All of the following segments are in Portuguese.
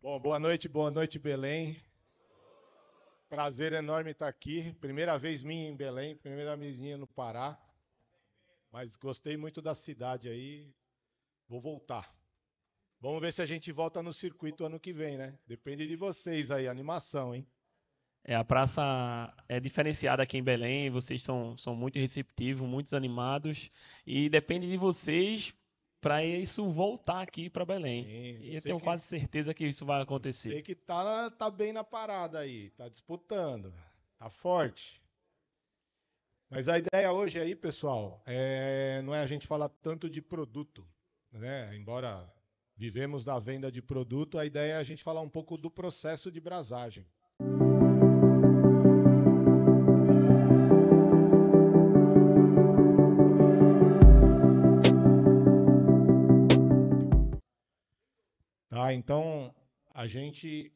Bom, boa noite, Belém. Prazer enorme estar aqui. Primeira vez minha em Belém, primeira vez minha no Pará, mas gostei muito da cidade aí. Vou voltar. Vamos ver se a gente volta no circuito ano que vem, né? Depende de vocês aí, animação, hein? A praça é diferenciada aqui em Belém, vocês são muito receptivos, muito animados, e depende de vocês para isso voltar aqui para Belém. Sim, E eu tenho quase certeza que isso vai eu acontecer. sei que tá bem na parada aí, tá disputando, tá forte. Mas a ideia hoje aí, pessoal, não é a gente falar tanto de produto, né? Embora vivemos da venda de produto, a ideia é a gente falar um pouco do processo de brasagem. Tá? Então, a gente,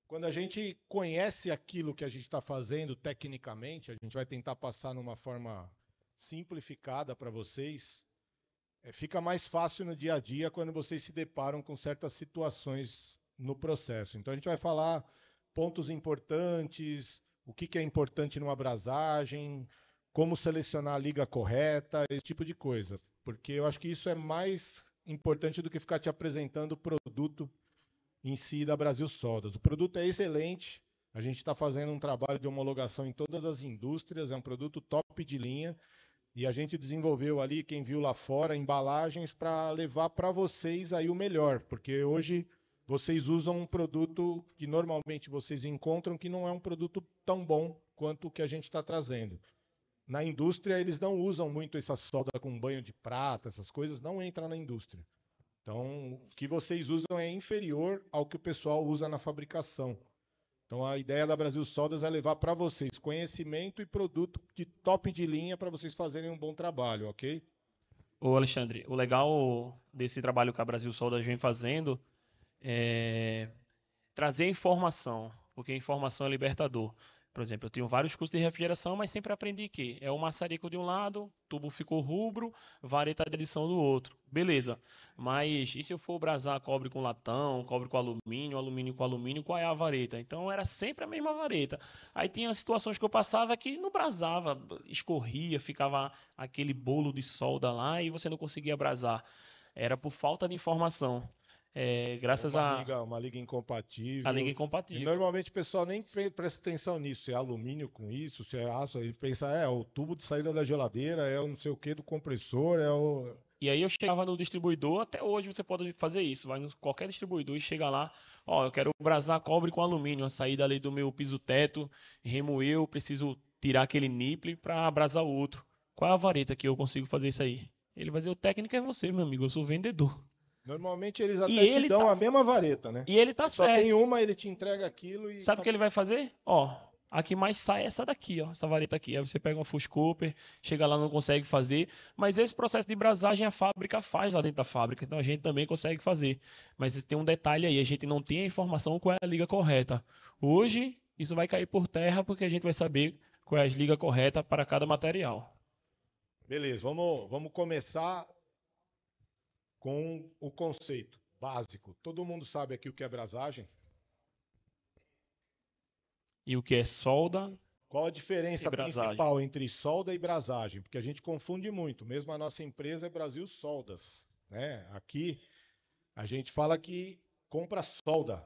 quando a gente conhece aquilo que a gente está fazendo tecnicamente, a gente vai tentar passar numa forma simplificada para vocês. Fica mais fácil no dia a dia quando vocês se deparam com certas situações no processo. Então a gente vai falar pontos importantes, o que é importante numa abrasagem, como selecionar a liga correta, esse tipo de coisa. Porque eu acho que isso é mais importante do que ficar te apresentando o produto em si da Brasil Sodas. O produto é excelente, a gente está fazendo um trabalho de homologação em todas as indústrias, é um produto top de linha. E a gente desenvolveu ali, quem viu lá fora, embalagens para levar para vocês aí o melhor, porque hoje vocês usam um produto que normalmente vocês encontram que não é um produto tão bom quanto o que a gente está trazendo. Na indústria, eles não usam muito essa solda com banho de prata, essas coisas não entram na indústria. Então, o que vocês usam é inferior ao que o pessoal usa na fabricação. Então a ideia da Brasil Sodas é levar para vocês conhecimento e produto de top de linha para vocês fazerem um bom trabalho, ok? Ô Alexandre, o legal desse trabalho que a Brasil Sodas vem fazendo é trazer informação, porque informação é libertador. Por exemplo, eu tenho vários cursos de refrigeração, mas sempre aprendi que é o maçarico de um lado, tubo ficou rubro, vareta de adição do outro. Beleza. Mas e se eu for brasar cobre com latão, cobre com alumínio, alumínio com alumínio, qual é a vareta? Então era sempre a mesma vareta. Aí tinha situações que eu passava que não brasava, escorria, ficava aquele bolo de solda lá e você não conseguia brasar. Era por falta de informação. Ou Graças a uma liga a liga incompatível. E incompatível. normalmente o pessoal nem presta atenção nisso, se é alumínio com isso, se é aço, ele pensa, o tubo de saída da geladeira, é o não sei o que do compressor, é o. E aí eu chegava no distribuidor, até hoje você pode fazer isso, vai em qualquer distribuidor e chega lá, ó, eu quero brasar cobre com alumínio, a saída ali do meu piso teto, remoeu, preciso tirar aquele nipple para abrasar o outro. Qual é a vareta que eu consigo fazer isso aí? Ele vai dizer, o técnico é você, meu amigo, eu sou vendedor. Normalmente eles E até te ele tá, dão a mesma vareta, né? e ele tá Você só tem certo. uma, ele te entrega aquilo e Sabe o que ele acabou. vai fazer? Ó, a que mais sai é essa daqui, ó, essa vareta aqui. Aí você pega uma Full Cooper, chega lá não consegue fazer, mas esse processo de brasagem a fábrica faz lá dentro da fábrica, então a gente também consegue fazer. Mas tem um detalhe aí, a gente não tem a informação qual é a liga correta. Hoje isso vai cair por terra porque a gente vai saber qual é a liga correta para cada material. Beleza, vamos começar com o conceito básico. Todo mundo sabe aqui o que é brasagem? E o que é solda Qual a e diferença brasagem. principal entre solda e brasagem? Porque a gente confunde muito. Mesmo a nossa empresa é Brasil Soldas, né? Aqui a gente fala que compra solda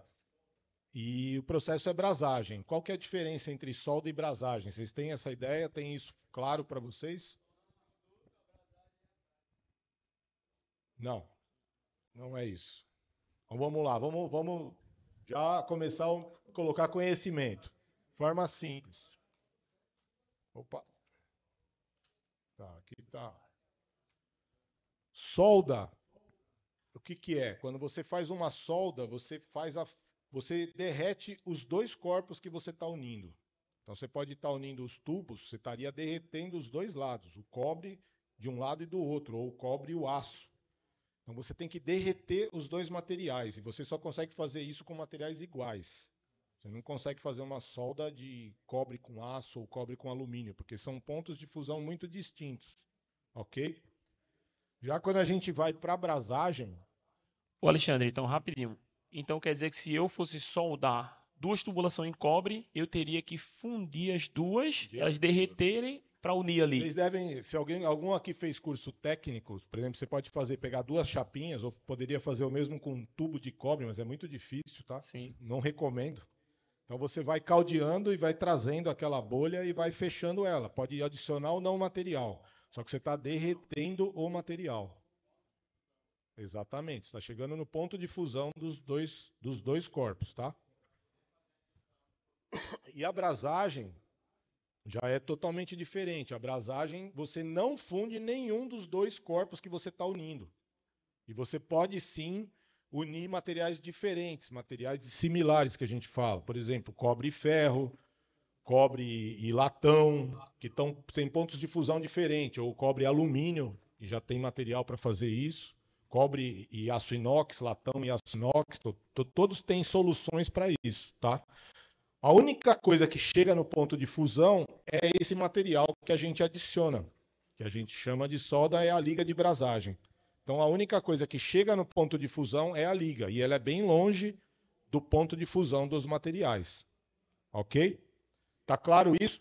e o processo é brasagem. Qual que é a diferença entre solda e brasagem? Vocês têm essa ideia? Tem isso claro para vocês? Não, não é isso. Então vamos lá, vamos já começar a colocar conhecimento. Forma simples. Opa, tá, aqui tá. Solda, o que que é? Quando você faz uma solda, você derrete os dois corpos que você está unindo. Então você pode estar unindo os tubos, você estaria derretendo os dois lados, o cobre de um lado e do outro, ou o cobre e o aço. Então você tem que derreter os dois materiais, e você só consegue fazer isso com materiais iguais. Você não consegue fazer uma solda de cobre com aço ou cobre com alumínio, porque são pontos de fusão muito distintos, ok? Já quando a gente vai para a brasagem, Ô Alexandre, então rapidinho. Então quer dizer que se eu fosse soldar duas tubulações em cobre, eu teria que fundir as duas, elas derreterem para unir ali. Eles devem, se algum aqui fez curso técnico, por exemplo, você pode pegar duas chapinhas, ou poderia fazer o mesmo com um tubo de cobre, mas é muito difícil, tá? Sim. Não recomendo. Então você vai caldeando e vai trazendo aquela bolha e vai fechando ela. Pode adicionar ou não material. Só que você está derretendo o material. Exatamente. Está chegando no ponto de fusão dos dois corpos, tá? E a brasagem já é totalmente diferente. A brasagem, você não funde nenhum dos dois corpos que você está unindo. E você pode sim unir materiais diferentes, materiais similares que a gente fala. Por exemplo, cobre e ferro, cobre e latão, que tem pontos de fusão diferentes. Ou cobre e alumínio, que já tem material para fazer isso. Cobre e aço inox, latão e aço inox, todos têm soluções para isso, tá? A única coisa que chega no ponto de fusão é esse material que a gente adiciona, que a gente chama de solda, é a liga de brasagem. Então a única coisa que chega no ponto de fusão é a liga, e ela é bem longe do ponto de fusão dos materiais. Ok? Tá claro isso?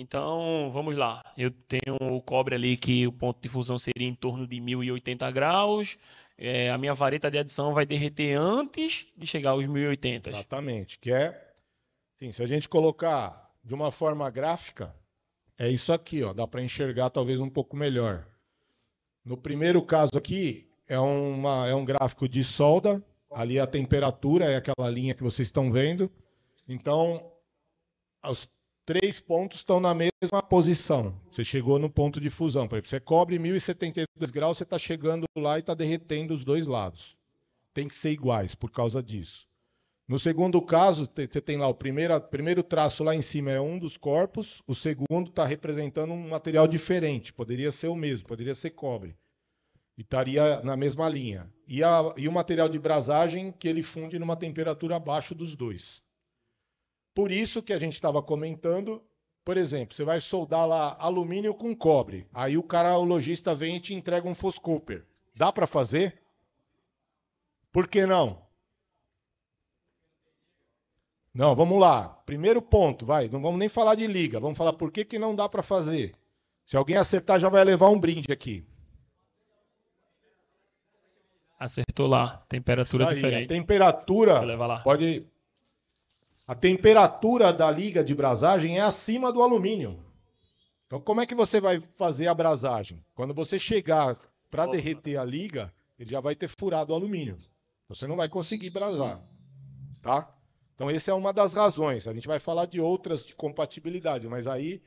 Então, vamos lá. Eu tenho o cobre ali que o ponto de fusão seria em torno de 1080 graus. A minha vareta de adição vai derreter antes de chegar aos 1080. Exatamente. Que é, sim, se a gente colocar de uma forma gráfica, é isso aqui, ó. Dá para enxergar talvez um pouco melhor. No primeiro caso aqui, é um gráfico de solda. Ali a temperatura é aquela linha que vocês estão vendo. Então, os três pontos estão na mesma posição. Você chegou no ponto de fusão. Por exemplo, você cobre 1072 graus, você está chegando lá e está derretendo os dois lados. Tem que ser iguais por causa disso. No segundo caso, você tem lá o primeiro traço lá em cima é um dos corpos, o segundo está representando um material diferente. Poderia ser o mesmo, poderia ser cobre. E estaria na mesma linha. E o material de brasagem que ele funde numa temperatura abaixo dos dois. Por isso que a gente estava comentando, por exemplo, você vai soldar lá alumínio com cobre. Aí o lojista vem e te entrega um Foscouper. Dá para fazer? Por que não? Não, vamos lá. Primeiro ponto, vai. Não vamos nem falar de liga. Vamos falar por que não dá para fazer. Se alguém acertar, já vai levar um brinde aqui. Acertou lá, temperatura Isso aí, diferente. a temperatura Vou levar lá. pode. A temperatura da liga de brasagem é acima do alumínio. Então, como é que você vai fazer a brasagem? Quando você chegar para derreter a liga, ele já vai ter furado o alumínio. Você não vai conseguir brasar, tá? Então, essa é uma das razões. A gente vai falar de outras de compatibilidade, mas aí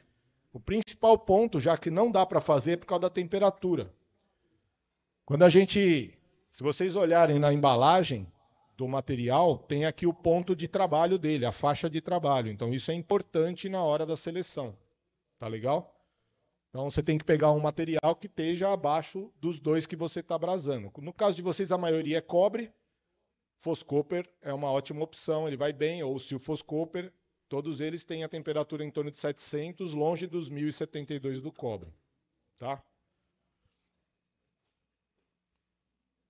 o principal ponto, já que não dá para fazer, é por causa da temperatura. Quando a gente, se vocês olharem na embalagem do material, tem aqui o ponto de trabalho dele, a faixa de trabalho. Então, isso é importante na hora da seleção. Tá legal? Então você tem que pegar um material que esteja abaixo dos dois que você está brasando. No caso de vocês, a maioria é cobre. Foscouper é uma ótima opção, ele vai bem. Ou se o Foscouper, todos eles têm a temperatura em torno de 700, longe dos 1072 do cobre. Tá?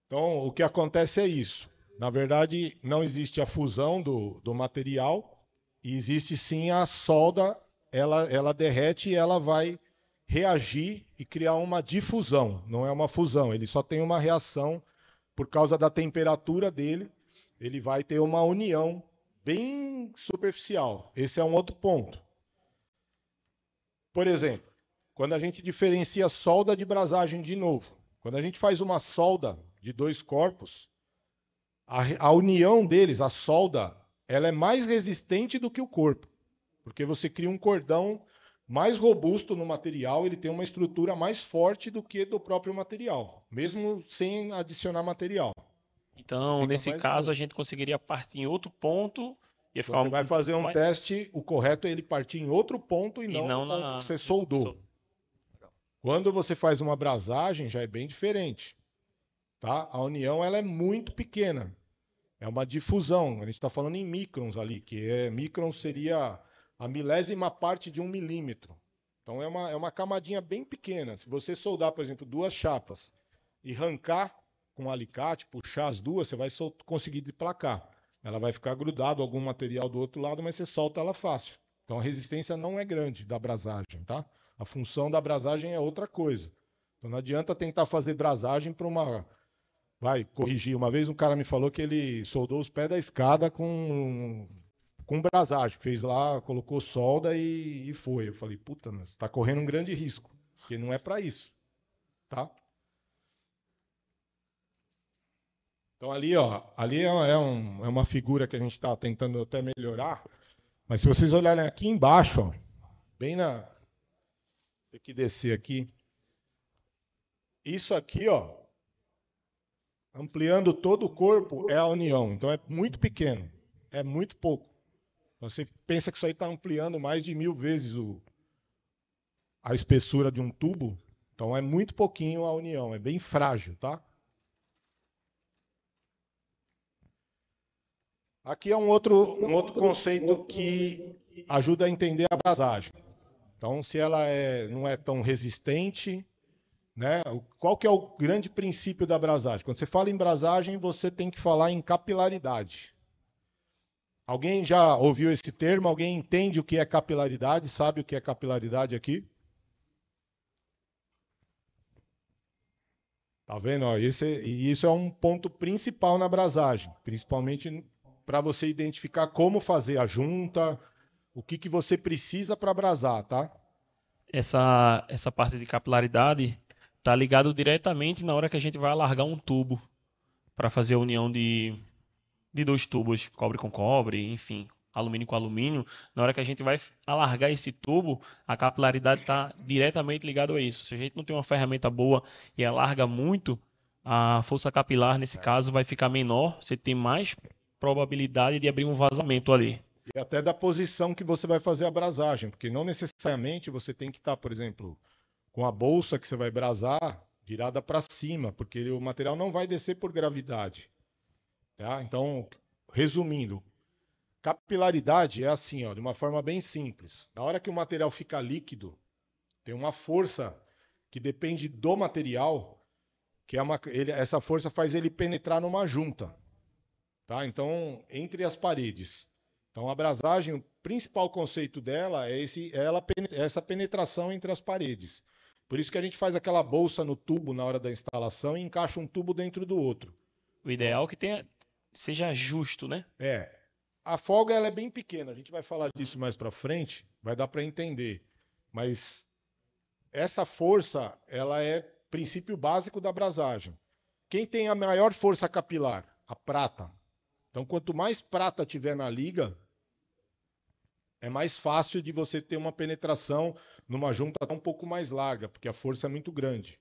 Então o que acontece é isso. Na verdade, não existe a fusão do material, e existe sim a solda, ela derrete e ela vai reagir e criar uma difusão, não é uma fusão, ele só tem uma reação por causa da temperatura dele, ele vai ter uma união bem superficial. Esse é um outro ponto. Por exemplo, quando a gente diferencia solda de brasagem de novo, quando a gente faz uma solda de dois corpos, a união deles, a solda, ela é mais resistente do que o corpo, porque você cria um cordão mais robusto no material, ele tem uma estrutura mais forte do que do próprio material, mesmo sem adicionar material. Então, nesse caso, a gente conseguiria partir em outro ponto. Ia ficar Você vai fazer um teste, o correto é ele partir em outro ponto e não no ponto que você soldou. Quando você faz uma brasagem, já é bem diferente. Tá? A união ela é muito pequena. É uma difusão. A gente está falando em microns ali, microns seria a milésima parte de 1 milímetro. Então é uma camadinha bem pequena. Se você soldar, por exemplo, duas chapas e arrancar com um alicate, puxar as duas, você vai conseguir deplacar. Ela vai ficar grudado algum material do outro lado, mas você solta ela fácil. Então a resistência não é grande da brasagem, tá? A função da brasagem é outra coisa. Então não adianta tentar fazer brasagem para uma... Vai corrigir. Uma vez um cara me falou que ele soldou os pés da escada com brasagem. Fez lá, colocou solda e foi. Eu falei, puta, mas tá correndo um grande risco. Porque não é para isso, tá? Então ali, ó, ali é uma figura que a gente está tentando até melhorar. Mas se vocês olharem aqui embaixo, ó, bem na... Tem que descer aqui. Isso aqui, ó, ampliando todo o corpo é a união. Então é muito pequeno, é muito pouco. Você pensa que isso aí está ampliando mais de 1000 vezes a espessura de um tubo. Então é muito pouquinho a união, é bem frágil, tá? Aqui é um outro conceito que ajuda a entender a brasagem. Então, se ela não é tão resistente, né? Qual que é o grande princípio da brasagem? Quando você fala em brasagem, você tem que falar em capilaridade. Alguém já ouviu esse termo? Alguém entende o que é capilaridade? Sabe o que é capilaridade aqui? Tá vendo? Ó, isso é um ponto principal na brasagem, principalmente para você identificar como fazer a junta, o que você precisa para brasar, tá? Essa parte de capilaridade está ligado diretamente na hora que a gente vai alargar um tubo para fazer a união de dois tubos, cobre com cobre, enfim, alumínio com alumínio. Na hora que a gente vai alargar esse tubo, a capilaridade está diretamente ligada a isso. Se a gente não tem uma ferramenta boa e alarga muito, a força capilar, nesse caso, vai ficar menor, você tem mais probabilidade de abrir um vazamento ali. E até da posição que você vai fazer a brasagem, porque não necessariamente você tem que estar, por exemplo, com a bolsa que você vai brasar virada para cima, porque o material não vai descer por gravidade. Tá? Então, resumindo, capilaridade é assim, ó, de uma forma bem simples. Na hora que o material fica líquido, tem uma força que depende do material, que é essa força faz ele penetrar numa junta. Tá? Então, entre as paredes. Então, a brasagem, o principal conceito dela é essa penetração entre as paredes. Por isso que a gente faz aquela bolsa no tubo na hora da instalação e encaixa um tubo dentro do outro. O ideal é que seja justo, né? A folga ela é bem pequena, a gente vai falar disso mais para frente, vai dar para entender. Mas essa força, ela é princípio básico da brasagem. Quem tem a maior força capilar? A prata. Então, quanto mais prata tiver na liga, é mais fácil de você ter uma penetração numa junta um pouco mais larga, porque a força é muito grande.